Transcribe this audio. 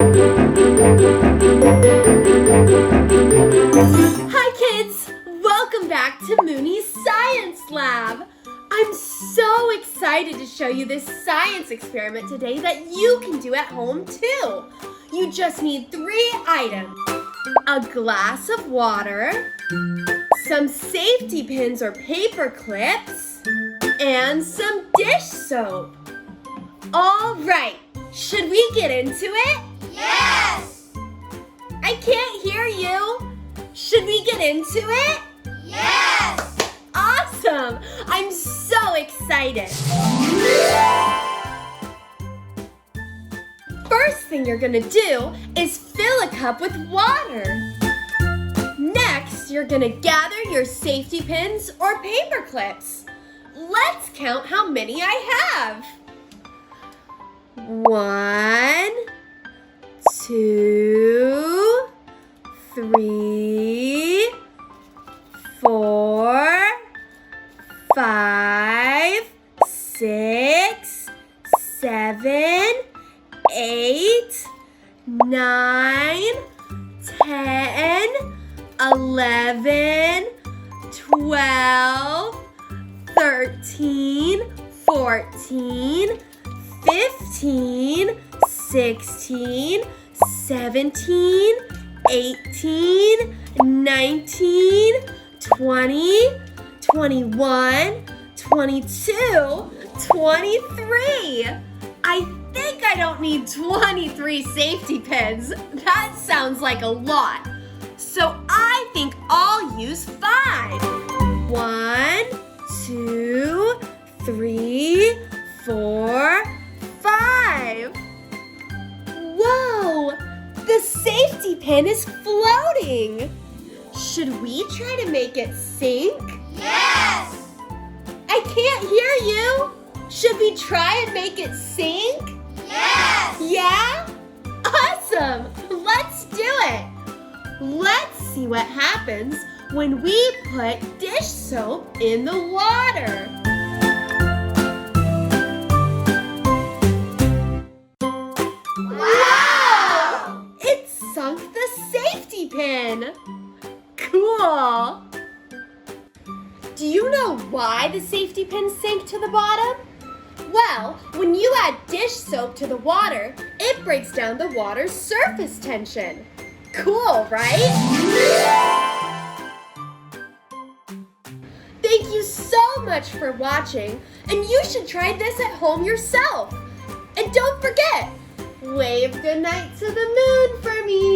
Hi kids! Welcome back to Moony Science Lab. I'm so excited to show you this science experiment today that you can do at home too. You just need 3 items. A glass of water, some safety pins or paper clips, and some dish soap. All right, should we get into it? Yes! I can't hear you. Should we get into it? Yes! Awesome! I'm so excited. First thing you're gonna do is fill a cup with water. Next, you're gonna gather your safety pins or paper clips. Let's count how many I have. 1, 2, 3, 4, 5, 6, 7, 8, 9, 10, 11, 12, 13, 14, 15, 16, 17, 18, 19, 20, 21, 22, 23. I think I don't need 23 safety pins. That sounds like a lot. So I think I'll use 5. 1, 2, 3, 4, 5. Whoa! The safety pin is floating. Should we try to make it sink? Yes! I can't hear you. Should we try and make it sink? Yes! Yeah? Awesome! Let's do it. Let's see what happens when we put dish soap in the water. Wow! It sunk the safety pin. Cool. Do you know why the safety pin sank to the bottom? Well, when you add dish soap to the water, it breaks down the water's surface tension. Cool, right? Thank you so much for watching, and you should try this at home yourself. And don't forget, wave goodnight to the moon for me.